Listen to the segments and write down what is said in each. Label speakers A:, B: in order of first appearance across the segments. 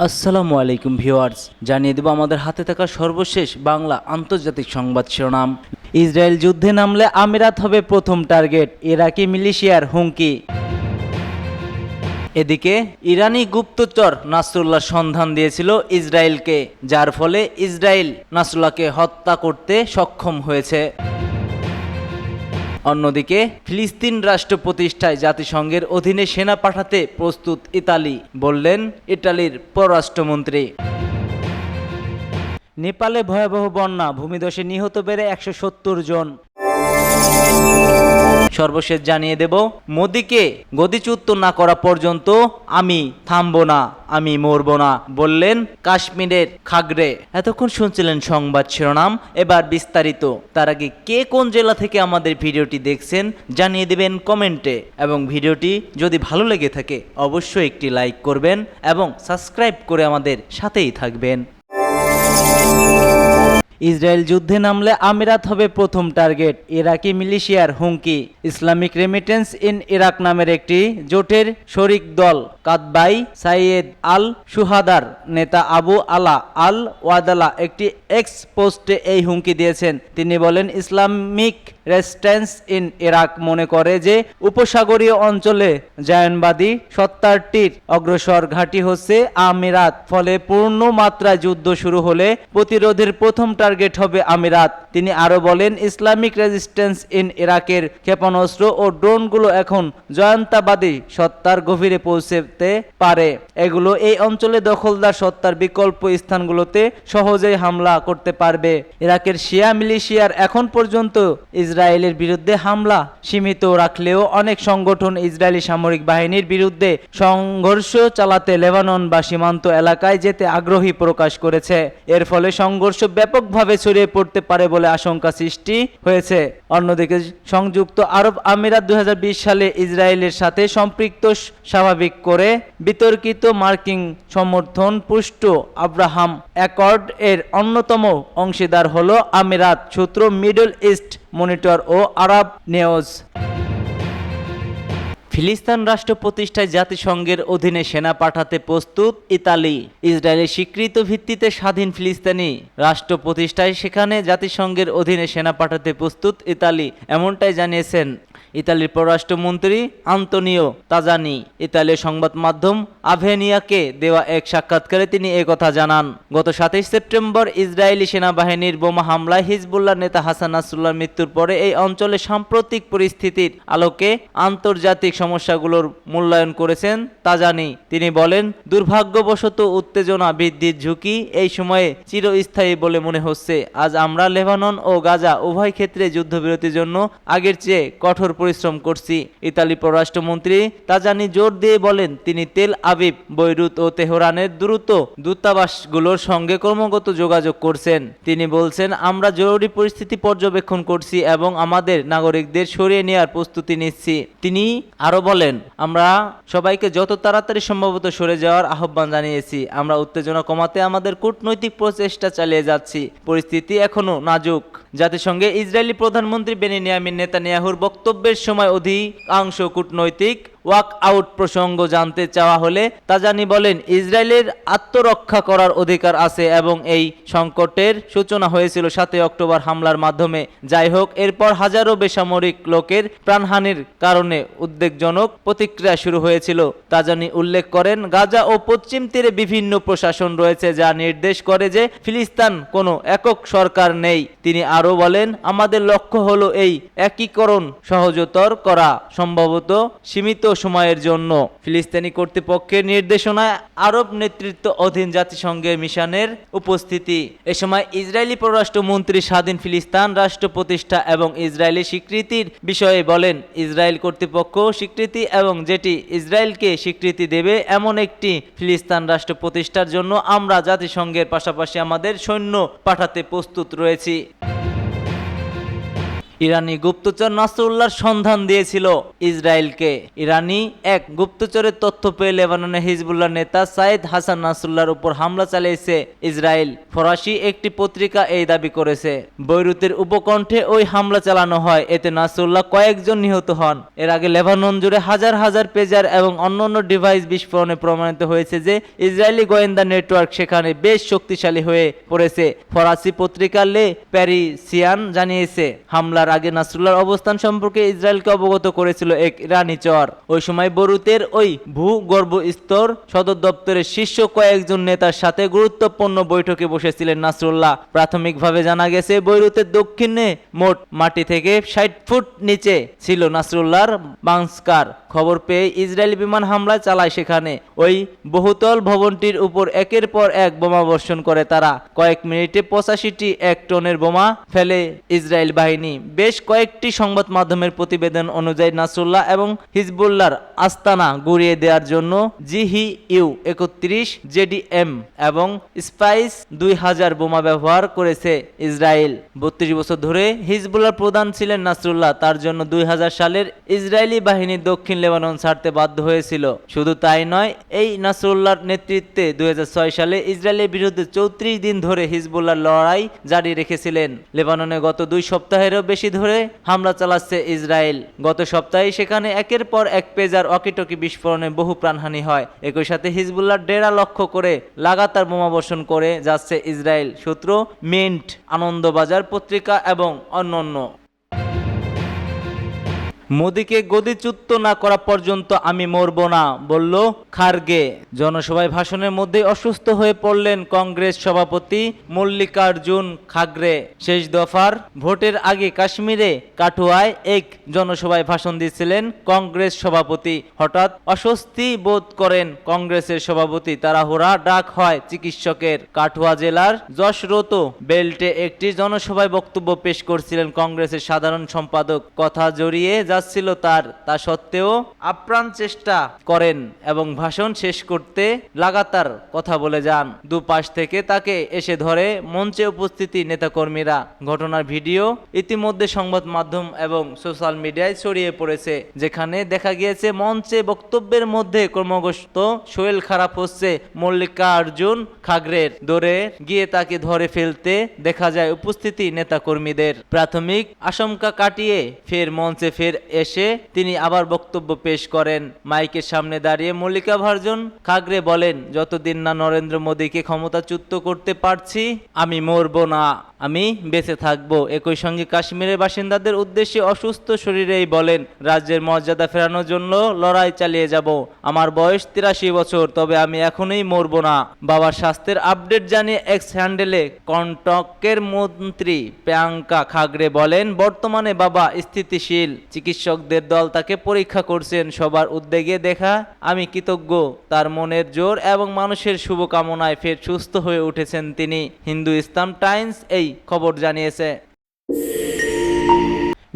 A: আসসালামু আলাইকুম ভিউয়ার্স, জানিয়ে দেব আমাদের হাতে থাকা সর্বশেষ বাংলা আন্তর্জাতিক সংবাদ শিরোনাম। ইসরায়েল যুদ্ধে নামলে আমিরাত হবে প্রথম টার্গেট, ইরাকি মিলিশিয়ার হুমকি। এদিকে ইরানি গুপ্তচর নাসরুল্লাহ সন্ধান দিয়েছিল ইসরায়েলকে, যার ফলে ইসরায়েল নাসরুল্লাহকে হত্যা করতে সক্ষম হয়েছে। অন্যদিকে ফিলিস্তিন রাষ্ট্র প্রতিষ্ঠায় জাতিসংঘের অধীনে সেনা পাঠাতে প্রস্তুত ইতালি, বললেন ইটালির পররাষ্ট্রমন্ত্রী। নেপালে ভয়াবহ বন্যা, ভূমিধসে নিহত বেড়ে 170 জন। সর্বশেষ জানিয়ে দেব, মোদিকে গদিচ্যুত না করা পর্যন্ত আমি থামবো না, আমি মরবো না, বললেন কাশ্মীরের খাগড়ে। এতক্ষণ শুনছিলেন সংবাদ শিরোনাম, এবার বিস্তারিত। তার আগে কে কোন জেলা থেকে আমাদের ভিডিওটি দেখছেন জানিয়ে দেবেন কমেন্টে, এবং ভিডিওটি যদি ভালো লেগে থাকে অবশ্যই একটি লাইক করবেন এবং সাবস্ক্রাইব করে আমাদের সাথেই থাকবেন। ইসরায়েল যুদ্ধে নামলে আমিরাত হবে প্রথম টার্গেট, ইরাকি মিলিশিয়ার হুমকি। ইসলামিক রেমিটেন্স ইন ইরাক নামের একটি জোটের শরিক দল কাতবাই সাইয়েদ আল সুহাদার নেতা আবু আলা আল ওয়াদালা একটি এক্স পোস্টে এই হুমকি দিয়েছেন। তিনি বলেন, ইসলামিক রেজিস্ট্যান্স ইন ইরাক মনে করে যে উপসাগরীয় অঞ্চলে জায়নবাদী সত্তাটির অগ্রসর ঘাঁটি হচ্ছে আমিরাত, ফলে পূর্ণ মাত্রায় যুদ্ধ শুরু হলে প্রতিরোধের প্রথম টার্গেট হবে আমিরাত। তিনি আরো বলেন, ইসলামিক রেজিস্ট্যান্স ইন ইরাকের ক্ষেপণাস্ত্র ও ড্রোনগুলো এখন জয়ন্তাবাদী সত্তার গভীরে পৌঁছতে পারে। এগুলো এই অঞ্চলে দখলদার সত্তার বিকল্প স্থানগুলোতে সহজেই হামলা করতে পারবে। ইরাকের শিয়া মিলিশিয়ার এখন পর্যন্ত ইসরায়েলের বিরুদ্ধে হামলা সীমিত রাখলেও অনেক সংগঠন ইসরায়েলি সামরিক বাহিনীর বিরুদ্ধে সংঘর্ষ চালাতে লেবানন বা সীমান্ত এলাকায় যেতে আগ্রহী প্রকাশ করেছে। এর ফলে সংঘর্ষ ব্যাপকভাবে ছড়িয়ে পড়তে পারে বলে আশঙ্কা সৃষ্টি হয়েছে। অন্যদিকে সংযুক্ত আরব আমিরাত 2020 সালে ইসরায়েলের সাথে সম্পৃক্ত স্বাভাবিক করে বিতর্কিত মার্কিন সমর্থন পুষ্ট আব্রাহাম অ্যাকর্ড এর অন্যতম অংশীদার হলো আমিরাত, সূত্র মিডল ইস্ট মনিটর ও আরব নিউজ। ফিলিস্তিন রাষ্ট্র প্রতিষ্ঠায় জাতিসংঘের অধীনে সেনা পাঠাতে প্রস্তুত ইতালি। ইসরায়েলের স্বীকৃত ভিত্তিতে স্বাধীন ফিলিস্তিনি রাষ্ট্র প্রতিষ্ঠায় সেখানে জাতিসংঘের অধীনে সেনা পাঠাতে প্রস্তুত ইতালি, এমনটাই জানিয়েছেন ইতালির পররাষ্ট্রমন্ত্রী আন্তোনিও তাজানি। ইতালীয় সংবাদ মাধ্যম আভেনিয়াকে দেওয়া এক সাক্ষাৎকারে তিনি একথা জানান। গত 27 সেপ্টেম্বর ইসরায়েলি সেনাবাহিনীর বোমা হামলায় হিজবুল্লাহ নেতা হাসান নাসরুল্লাহর মৃত্যুর পরে এই অঞ্চলে সাম্প্রতিক পরিস্থিতির আলোকে আন্তর্জাতিক সমস্যাগুলোর মূল্যায়ন করেছেন তাজানি। তিনি বলেন, দুর্ভাগ্যবশত উত্তেজনা বৃদ্ধির ঝুঁকি এই সময়ে চিরস্থায়ী বলে মনে হচ্ছে। আজ আমরা লেবানন ও গাজা উভয় ক্ষেত্রে যুদ্ধবিরতির জন্য আগের চেয়ে কঠোর পরিশ্রম করছি। ইতালি পররাষ্ট্রমন্ত্রী তাজানি জোর দিয়ে বলেন, তিনি তেল আবিব, বৈরুত ও তেহরানের দ্রুত দূতাবাসগুলোর সঙ্গে ক্রমাগত যোগাযোগ করছেন। তিনি বলছেন, আমরা জরুরি পরিস্থিতি পর্যবেক্ষণ করছি এবং আমাদের নাগরিকদের সরিয়ে নেওয়ার প্রস্তুতি নিচ্ছি। তিনি আরো বলেন, আমরা সবাইকে যত তাড়াতাড়ি সম্ভবত সরে যাওয়ার আহ্বান জানিয়েছি। আমরা উত্তেজনা কমাতে আমাদের কূটনৈতিক প্রচেষ্টা চালিয়ে যাচ্ছি। পরিস্থিতি এখনো নাজুক। জাতিসংঘে ইসরায়েলি প্রধানমন্ত্রী বেনিয়ামিন নেতানিয়াহুর বক্তব্যের সময় অধিকাংশ কূটনৈতিক ওয়াক আউট প্রসঙ্গ জানতে চাওয়া হলে তাজানি বলেন, ইসরায়েলের আত্মরক্ষা করার অধিকার আছে এবং এই সংকটের সূচনা হয়েছিল 7 অক্টোবর হামলার মাধ্যমে। যাই হোক, এরপর হাজারো বেসামরিক লোকের প্রাণহানির কারণে উদ্বেগজনক প্রতিক্রিয়া শুরু হয়েছিল। তাজানি উল্লেখ করেন, গাজা ও পশ্চিম তীরে বিভিন্ন প্রশাসন রয়েছে যা নির্দেশ করে যে ফিলিস্তিন কোনো একক সরকার নেই। তিনি আরো বলেন, আমাদের লক্ষ্য হলো এই একীকরণ সহজতর করা, সম্ভবত সীমিত সময়ের জন্য। ফিলিস্তিনি কর্তৃপক্ষের নির্দেশনায় আরব নেতৃত্ব অধীন জাতিসংঘের মিশনের উপস্থিতি। এ সময় ইসরায়েলি পররাষ্ট্রমন্ত্রী স্বাধীন ফিলিস্তিন রাষ্ট্র প্রতিষ্ঠা এবং ইসরায়েলি স্বীকৃতির বিষয়ে বলেন, ইসরায়েল কর্তৃপক্ষ স্বীকৃতি এবং যেটি ইসরায়েলকে স্বীকৃতি দেবে এমন একটি ফিলিস্তিন রাষ্ট্র প্রতিষ্ঠার জন্য আমরা জাতিসংঘের পাশাপাশি আমাদের সৈন্য পাঠাতে প্রস্তুত রয়েছি। ইরানি গুপ্তচর নাসরুল্লাহর সন্ধান দিয়েছিল ইসরায়েলকে। ইরানি এক গুপ্তচরের তথ্য পেয়ে লেবাননে হিজবুল্লাহ নেতা সাইদ হাসান নাসরুল্লাহর উপর হামলা চালিয়েছে ইসরায়েল। ফরাসি একটি পত্রিকা এই দাবি করেছে। বৈরুতের উপকণ্ঠে ওই হামলা চালানো হয়, এতে নাসরুল্লাহ কয়েকজন নিহত হন। এর আগে লেবানন জুড়ে হাজার হাজার পেজার এবং অন্যান্য ডিভাইস বিস্ফোরণে প্রমাণিত হয়েছে যে ইসরায়েলি গোয়েন্দা নেটওয়ার্ক সেখানে বেশ শক্তিশালী হয়ে পড়েছে। ফরাসি পত্রিকা লে প্যারিসিয়ান জানিয়েছে, হামলার আগে নাসরুল্লাহর অবস্থান সম্পর্কে ইসরায়েলকে অবগত করেছিল এক ইরানি চর। ওই সময় বৈরুতের ওই ভূগর্ভস্থ সদর দপ্তরের শীর্ষ কয়েকজন নেতার সাথে গুরুত্বপূর্ণ বৈঠকে বসেছিলেন নাসরুল্লাহ। প্রাথমিকভাবে জানা গেছে বৈরুতের দক্ষিণে মোট মাটি থেকে 60 ফুট নিচে ছিল নাসরুল্লাহর বাংকার। খবর পেয়ে ইসরায়েলি বিমান হামলা চালায় সেখানে। ওই বহুতল ভবনটির উপর একের পর এক বোমা বর্ষণ করে তারা। কয়েক মিনিটে 85টি 1 টনের বোমা ফেলে ইসরায়েল বাহিনী। বেশ কয়েকটি সংবাদ মাধ্যমের প্রতিবেদন অনুযায়ী নাসরুল্লাহ এবং হিজবুল্লাহর আস্তানা গুঁড়িয়ে দেওয়ার জন্য GHU-31 JDM এবং স্পাইস 2000 বোমা ব্যবহার করেছে ইসরায়েল। 32 বছর ধরে হিজবুল্লাহর প্রধান ছিলেন নাসরুল্লাহ। তার জন্য 2000 সালের ইসরায়েলি বাহিনী দক্ষিণ লেবানন ছাড়তে বাধ্য হয়েছিল। শুধু তাই নয়, এই নাসরুল্লাহর নেতৃত্বে 2006 সালে ইসরায়েলের বিরুদ্ধে 34 দিন ধরে হিজবুল্লাহ লড়াই জারি রেখেছিলেন। লেবাননে গত 2 সপ্তাহেরও বেশি ধরে হামলা চালাচ্ছে ইসরায়েল। গত সপ্তাহে সেখানে একের পর এক পেজার ওয়াকিটকি বিস্ফোরণে বহু প্রাণহানি হয়। একই সাথে হিজবুল্লাহর ডেরা লক্ষ্য করে লাগাতার বোমাবর্ষণ করে যাচ্ছে ইসরায়েল। সূত্র মিন্ট, আনন্দবাজার পত্রিকা এবং অন্যান্য। মোদিকে গদিচ্যুত না করা পর্যন্ত আমি মরব না, বলল খারগে। জনসভায় ভাষণের মধ্যে অসুস্থ হয়ে পড়লেন কংগ্রেস সভাপতি মল্লিকার্জুন খারগে। শেষ দফার ভোটের আগে কাশ্মীরে কাঠুয়ায় এক জনসভায় ভাষণ দিচ্ছিলেন কংগ্রেস সভাপতি। হঠাৎ অস্বস্তি বোধ করেন কংগ্রেসের সভাপতি। তাড়াহুড়া ডাক হয় চিকিৎসকের। কাঠুয়া জেলার যশরত বেল্টে একটি জনসভায় বক্তব্য পেশ করছিলেন কংগ্রেসের সাধারণ সম্পাদক। কথা জড়িয়ে ছিল তা সত্ত্বেও আপ্রাণ চেষ্টা করেন এবং ভাষণ শেষ করতে লাগাতার কথা বলে যান। দুপাশ থেকে তাকে এসে ধরে মঞ্চে উপস্থিতি নেতাকর্মীরা। ঘটনার ভিডিও ইতিমধ্যে সংবাদ মাধ্যম এবং সোশ্যাল মিডিয়ায় ছড়িয়ে পড়েছে, যেখানে দেখা গিয়েছে মঞ্চে বক্তব্যের মধ্যে ক্রমগত শরীর খারাপ হচ্ছে মল্লিকার্জুন খারগের। দৌড়ে গিয়ে তাকে ধরে ফেলতে দেখা যায় উপস্থিতি নেতাকর্মীদের। প্রাথমিক আশঙ্কা কাটিয়ে ফের মঞ্চে এসে তিনি আবার বক্তব্য পেশ করেন। মাইকের সামনে দাঁড়িয়ে মল্লিকার্জুন খারগে বলেন, যতদিন না নরেন্দ্র মোদীকে ক্ষমতাচ্যুত করতে পারছি আমি মরব না, আমি বেঁচে থাকবো। একই সঙ্গে কাশ্মীরের বাসিন্দাদের উদ্দেশ্যে অসুস্থ শরীরেই বলেন, রাজ্যের মর্যাদা ফেরানোর জন্য লড়াই চালিয়ে যাব। আমার বয়স 83 বছর, তবে আমি এখনই মরব না। বাবার স্বাস্থ্যের আপডেট জানিয়ে এক্স হ্যান্ডেলে কর্ণাটকের মন্ত্রী প্রিয়াঙ্কা খারগে বলেন, বর্তমানে বাবা স্থিতিশীল। চিকিৎসকদের দল তাকে পরীক্ষা করছেন। সবার উদ্যোগে দেখা আমি কৃতজ্ঞ। তার মনের জোর এবং মানুষের শুভকামনায় ফের সুস্থ হয়ে উঠেছেন তিনি। হিন্দুস্তান টাইমস এই খবর জানিয়েছে।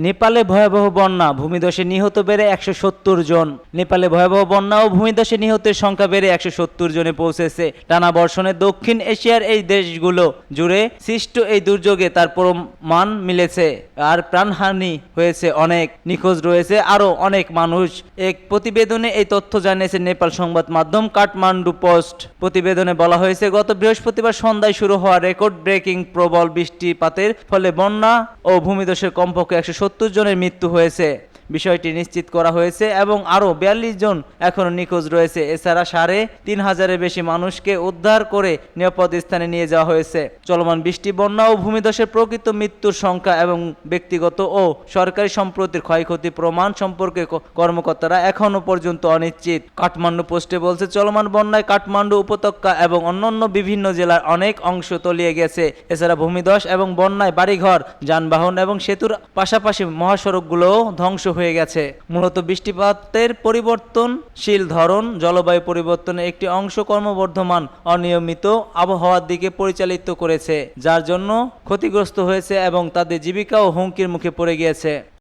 A: নেপালে ভয়াবহ বন্যা, ভূমিধসে নিহত বেড়ে 170 জন। নেপালে ভয়াবহ বন্যা ও ভূমিধসে নিহতের সংখ্যা বেড়ে 170 জনে পৌঁছেছে। টানা বর্ষণে দক্ষিণ এশিয়ার এই দেশগুলো জুড়ে সৃষ্ট এই দুর্যোগে তার প্রমাণ মিলেছে। আর প্রাণহানি হয়েছে অনেক, নিখোঁজ রয়েছে আরও অনেক মানুষ। এক প্রতিবেদনে এই তথ্য জানিয়েছে নেপাল সংবাদ মাধ্যম কাঠমান্ডু পোস্ট। প্রতিবেদনে বলা হয়েছে, গত বৃহস্পতিবার সন্ধ্যায় শুরু হওয়া রেকর্ড ব্রেকিং প্রবল বৃষ্টিপাতের ফলে বন্যা ও ভূমিধসের কমপক্ষে 170 জনের মৃত্যু হয়েছে। বিষয়টি নিশ্চিত করা হয়েছে এবং আরও 42 জন এখনও নিখোঁজ রয়েছে। এছাড়া 3500-এর বেশি মানুষকে উদ্ধার করে নিরাপদ স্থানে নিয়ে যাওয়া হয়েছে। চলমান বৃষ্টি, বন্যা ও ভূমিধসের প্রকৃত মৃত্যুর সংখ্যা এবং ব্যক্তিগত ও সরকারি সম্পত্তির ক্ষয়ক্ষতি প্রমাণ সম্পর্কে কর্মকর্তারা এখনও পর্যন্ত অনিশ্চিত। কাঠমান্ডু পোস্টে বলছে, চলমান বন্যায় কাঠমান্ডু উপত্যকা এবং অন্যান্য বিভিন্ন জেলার অনেক অংশ তলিয়ে গেছে। এছাড়া ভূমিধস এবং বন্যায় বাড়িঘর, যানবাহন এবং সেতুর পাশাপাশি মহাসড়কগুলোও ধ্বংস হয়ে গেছে। মূলত বৃষ্টিপাতের পরিবর্তনশীল ধরন জলবায়ু পরিবর্তনের একটি অংশ ক্রমবর্ধমান অনিয়মিত আবহাওয়ার দিকে পরিচালিত করেছে, যার জন্য ক্ষতিগ্রস্ত হয়েছে এবং তাদের জীবিকাও হুমকির মুখে পড়ে গিয়েছে।